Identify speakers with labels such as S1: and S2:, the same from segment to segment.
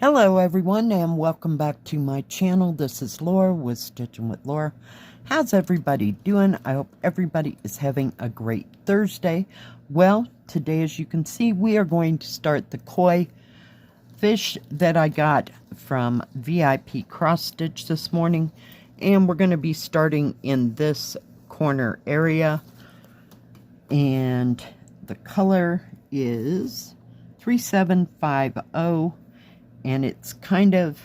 S1: Hello everyone and welcome back to my channel. This is Laura with Stitchin with Laura. How's everybody doing? I hope everybody is having a great Thursday. Well, today as you can see we are going to start the koi fish that I got from VIPCrossStitch this morning, and we're going to be starting in this corner area, and the color is 3750. And it's kind of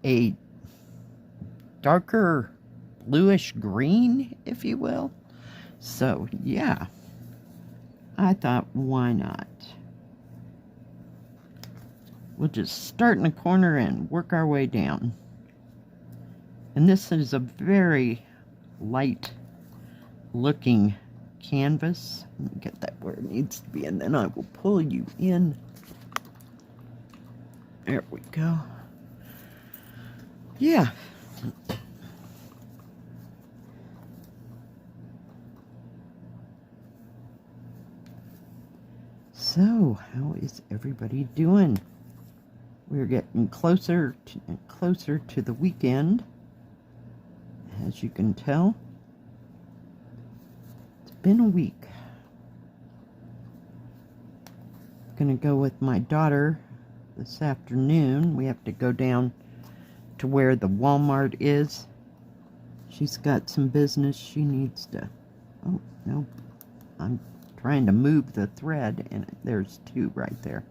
S1: a darker bluish green, if you will. So, yeah. I thought, why not? We'll just start in the corner and work our way down. And this is a very light looking canvas. Let me get that where it needs to be, and then I will pull you in. There we go. Yeah. So, how is everybody doing? We're getting closer and closer to the weekend, as you can tell. It's been a week. I'm gonna go with my daughter this afternoon. We have to go down to where the Walmart is. She's got some business she needs to... Oh, no. I'm trying to move the thread, and there's two right there.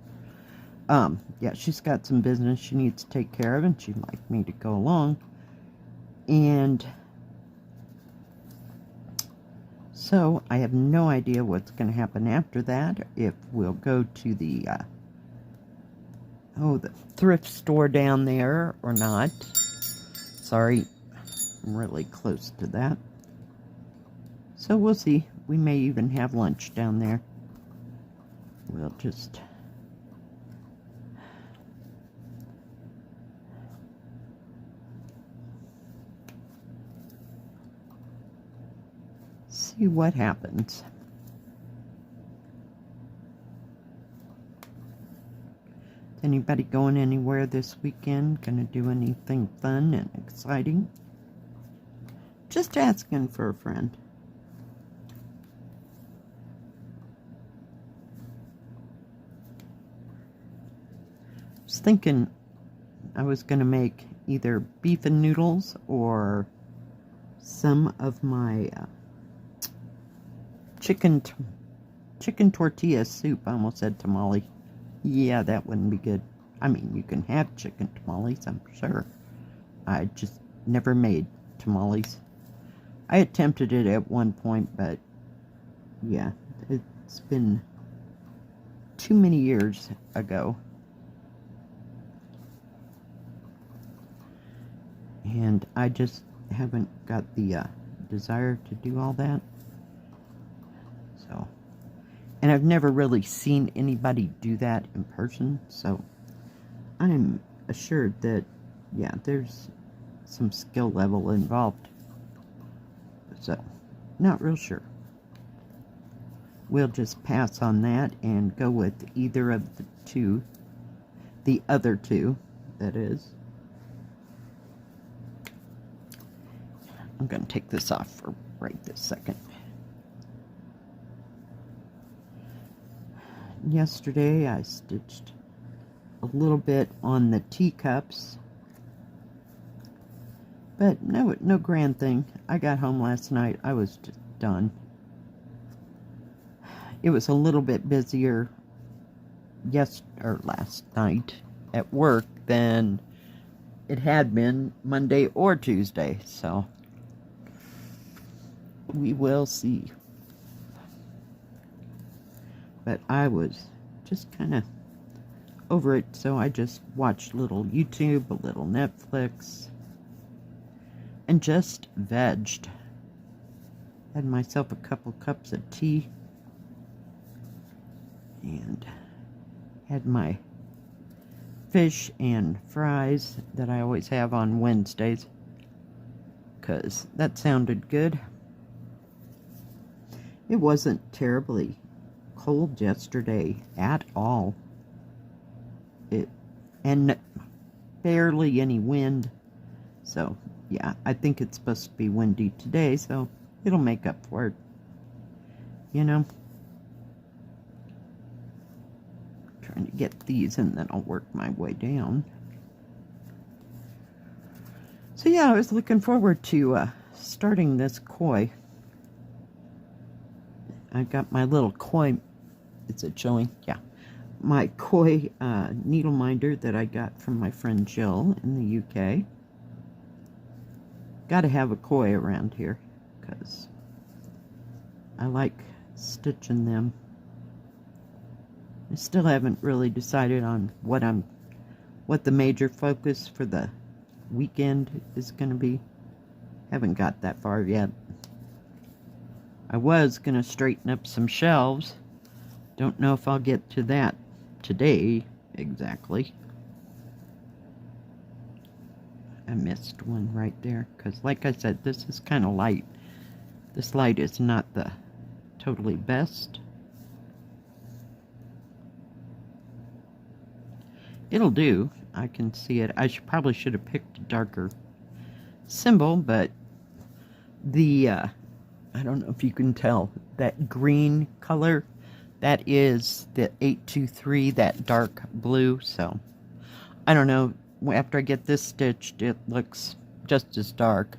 S1: Yeah, she's got some business she needs to take care of, and she'd like me to go along. And so, I have no idea what's going to happen after that. If we'll go to the the thrift store down there or not. Sorry, I'm really close to that. So we'll see. We may even have lunch down there. We'll just see what happens. Anybody going anywhere this weekend? Gonna do anything fun and exciting? Just asking for a friend. I was thinking I was gonna make either beef and noodles or some of my chicken tortilla soup. I almost said tamale. Yeah, that wouldn't be good. I mean, you can have chicken tamales, I'm sure. I just never made tamales. I attempted it at one point, but yeah, it's been too many years ago. And I just haven't got the desire to do all that. So... And I've never really seen anybody do that in person, so I'm assured that, yeah, there's some skill level involved. So, not real sure. We'll just pass on that and go with either of the other two, that is. I'm going to take this off for right this second. Yesterday I stitched a little bit on the teacups, but no grand thing. I got home last night, I was just done. It was a little bit busier last night at work than it had been Monday or Tuesday, so we will see. But I was just kind of over it, so I just watched a little YouTube, a little Netflix, and just vegged. Had myself a couple cups of tea, and had my fish and fries that I always have on Wednesdays, because that sounded good. It wasn't terribly cold yesterday at all. and barely any wind. So yeah, I think it's supposed to be windy today, so it'll make up for it, you know. Trying to get these and then I'll work my way down. So yeah, I was looking forward to starting this koi. I got my little koi, is it showing? Yeah. My koi needle minder that I got from my friend Jill in the UK. Got to have a koi around here because I like stitching them. I still haven't really decided on what the major focus for the weekend is going to be. Haven't got that far yet. I was going to straighten up some shelves. Don't know if I'll get to that today exactly. I missed one right there because, like I said, this is kind of light. This light is not the totally best. It'll do. I can see it. I probably should have picked a darker symbol, but the I don't know if you can tell, that green color, that is the 823, that dark blue. So I don't know, after I get this stitched, it looks just as dark.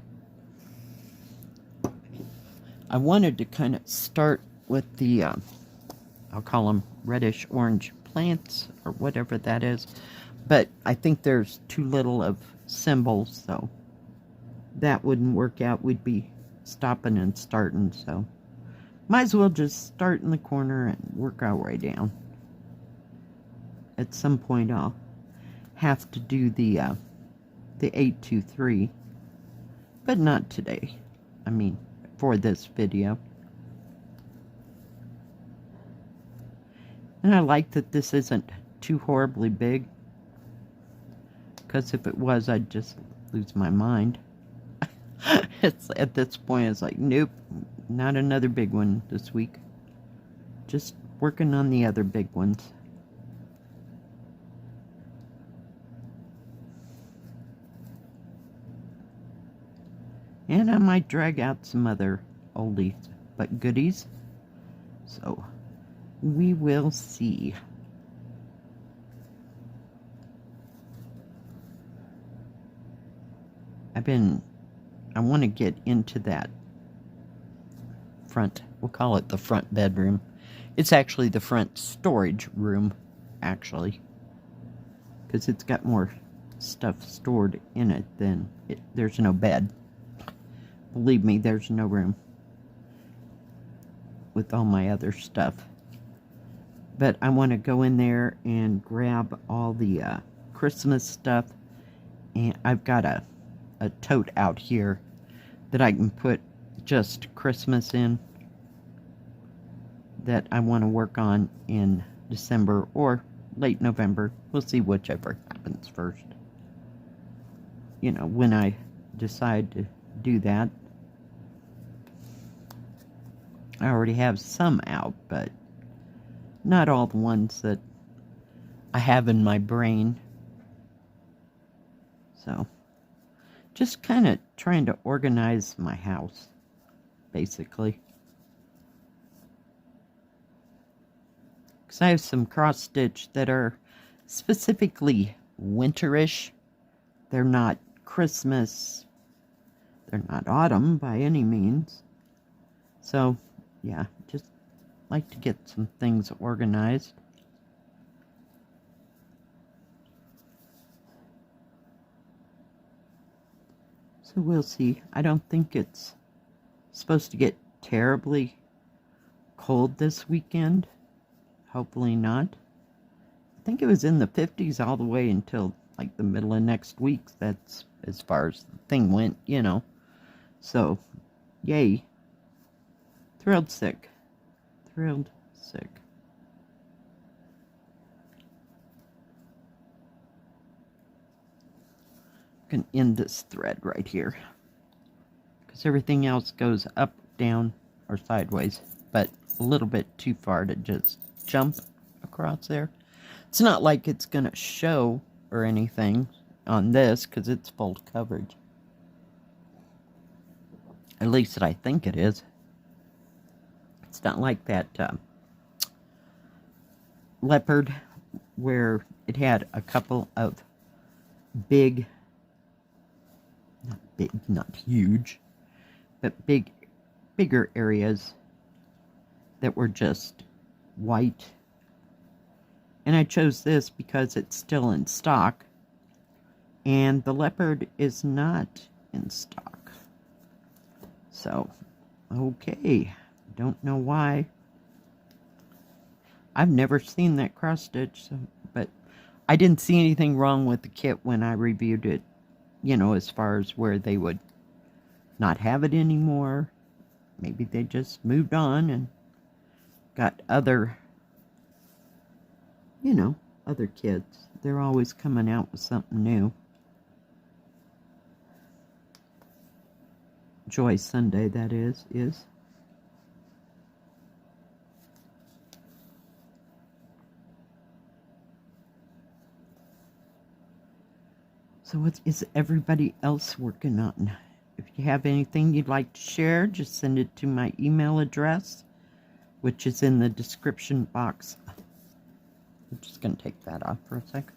S1: I wanted to kind of start with the I'll call them reddish orange plants or whatever that is, but I think there's too little of symbols, so that wouldn't work out. We'd be stopping and starting, so might as well just start in the corner and work our way down. At some point I'll have to do the 823, but not today. I mean, for this video. And I like that this isn't too horribly big, because if it was, I'd just lose my mind. It's at this point, it's like, nope, not another big one this week. Just working on the other big ones. And I might drag out some other oldies but goodies. So we will see. I want to get into that front, we'll call it the front bedroom. It's actually the front storage room, actually, because it's got more stuff stored in it than there's no bed. Believe me, there's no room with all my other stuff. But I want to go in there and grab all the Christmas stuff. And I've got a tote out here that I can put just Christmas in, that I want to work on in December or late November. We'll see whichever happens first. You know, when I decide to do that. I already have some out, but not all the ones that I have in my brain. So, just kind of trying to organize my house, basically. Because I have some cross stitch that are specifically winterish. They're not Christmas. They're not autumn by any means. So, yeah, just like to get some things organized. So we'll see. I don't think it's supposed to get terribly cold this weekend. Hopefully not. I think it was in the 50s all the way until like the middle of next week. That's as far as the thing went, you know. So, yay. Thrilled sick. Thrilled sick. I'm going to end this thread right here, because everything else goes up, down, or sideways, but a little bit too far to just jump across there. It's not like it's going to show or anything on this because it's full coverage. At least I think it is. It's not like that leopard where it had a couple of big, not huge, but bigger areas that were just white. And I chose this because it's still in stock, and the leopard is not in stock. So, okay, don't know why. I've never seen that cross stitch, so, but I didn't see anything wrong with the kit when I reviewed it, you know, as far as where they would not have it anymore. Maybe they just moved on and got other, you know, other kits. They're always coming out with something new. Joy Sunday, that is. So what is everybody else working on? If you have anything you'd like to share, just send it to my email address, which is in the description box. I'm just going to take that off for a sec.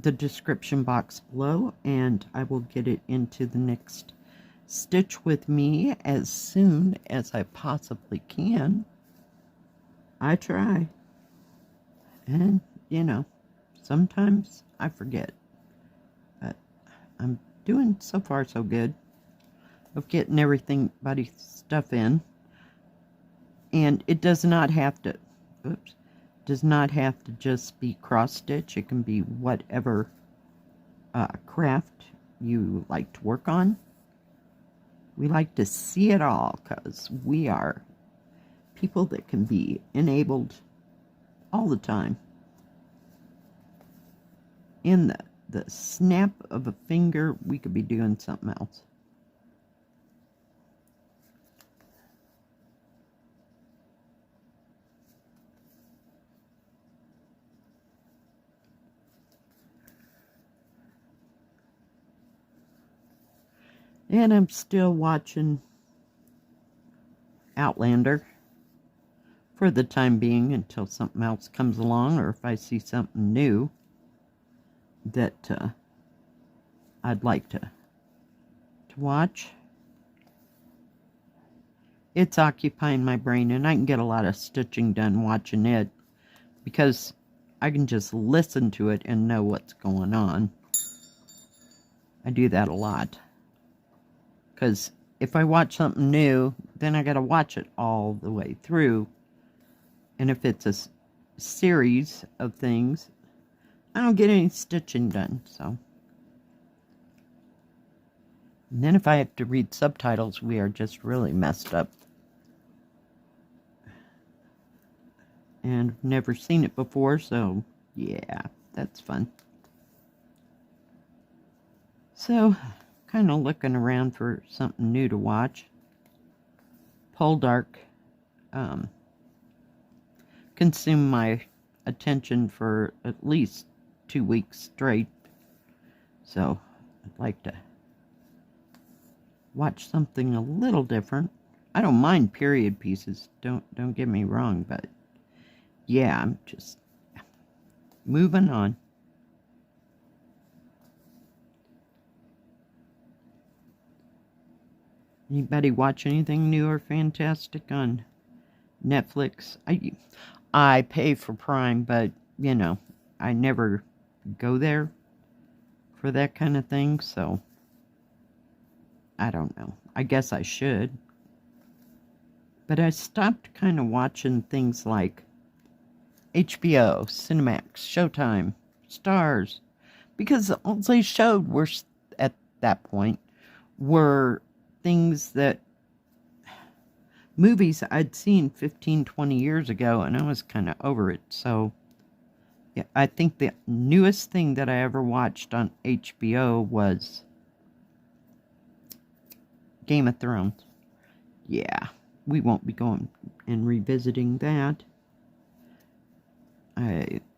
S1: The description box below, and I will get it into the next stitch with me as soon as I possibly can. I try. And, you know, sometimes I forget. But I'm doing so far so good of getting everybody's stuff in. And it does not have to, does not have to just be cross stitch. It can be whatever craft you like to work on. We like to see it all because we are people that can be enabled all the time. In the snap of a finger, we could be doing something else. And I'm still watching Outlander for the time being until something else comes along, or if I see something new that I'd like to watch. It's occupying my brain, and I can get a lot of stitching done watching it because I can just listen to it and know what's going on. I do that a lot. Because if I watch something new, then I got to watch it all the way through. And if it's a series of things, I don't get any stitching done. So, and then if I have to read subtitles, we are just really messed up. And I've never seen it before, so yeah, that's fun. So, kind of looking around for something new to watch. Poldark consumed my attention for at least 2 weeks straight. So I'd like to watch something a little different. I don't mind period pieces, don't get me wrong, but yeah, I'm just moving on. Anybody watch anything new or fantastic on Netflix? I pay for Prime, but, you know, I never go there for that kind of thing, so I don't know. I guess I should. But I stopped kind of watching things like HBO, Cinemax, Showtime, Stars, because all they showed were, at that point, were things that, movies I'd seen 15, 20 years ago, and I was kind of over it. So, yeah, I think the newest thing that I ever watched on HBO was Game of Thrones. Yeah, we won't be going and revisiting that.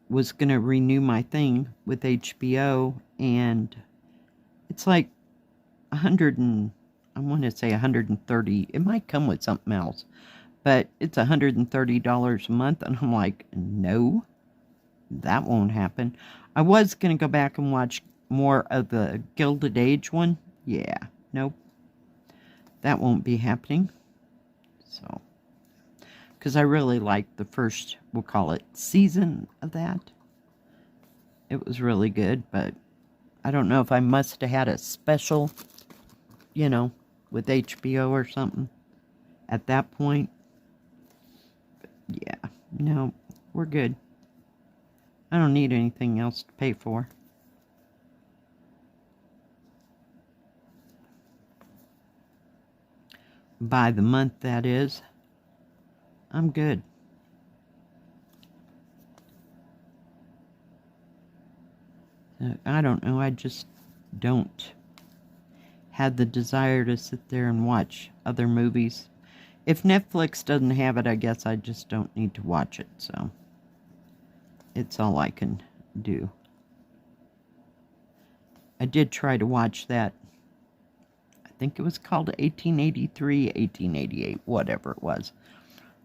S1: was going to renew my thing with HBO, and it's like I want to say 130. It might come with something else, but it's $130 a month, and I'm like, no, that won't happen. I was going to go back and watch more of the Gilded Age one. Yeah, nope. That won't be happening. So, because I really liked the first, we'll call it, season of that. It was really good, but I don't know if I must have had a special, you know, with HBO or something at that point. But yeah, no, we're good. I don't need anything else to pay for. By the month, that is. I'm good. I don't know, I just don't have the desire to sit there and watch other movies. If Netflix doesn't have it, I guess I just don't need to watch it, so it's all I can do. I did try to watch that. I think it was called 1883, 1888, whatever it was.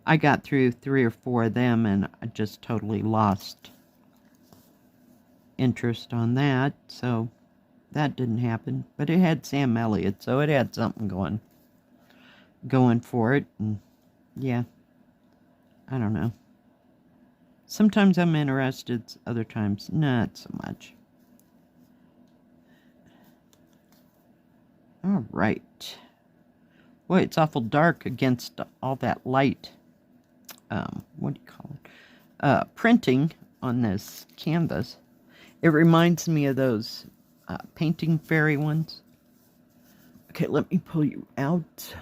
S1: I got through 3 or 4 of them, and I just totally lost interest on that, so that didn't happen. But it had Sam Elliott, so it had something going for it, and yeah, I don't know. Sometimes I'm interested, other times not so much. All right. Boy, it's awful dark against all that light. What do you call it? Printing on this canvas. It reminds me of those painting fairy ones. Okay, let me pull you out.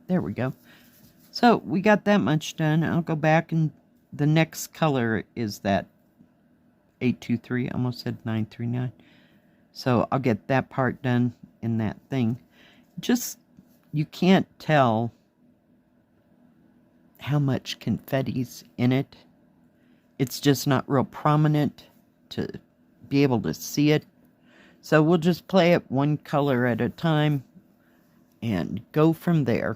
S1: There we go. So we got that much done. I'll go back, and the next color is that 823. I almost said 939. So I'll get that part done in that thing. Just, you can't tell how much confetti's in it. It's just not real prominent to be able to see it. So we'll just play it one color at a time and go from there.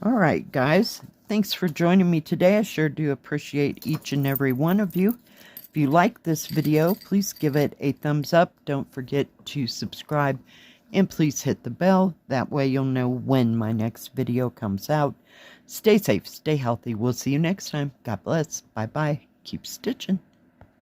S1: All right, guys. Thanks for joining me today. I sure do appreciate each and every one of you. If you like this video, please give it a thumbs up. Don't forget to subscribe, and please hit the bell. That way you'll know when my next video comes out. Stay safe, stay healthy. We'll see you next time. God bless. Bye-bye. Keep stitching.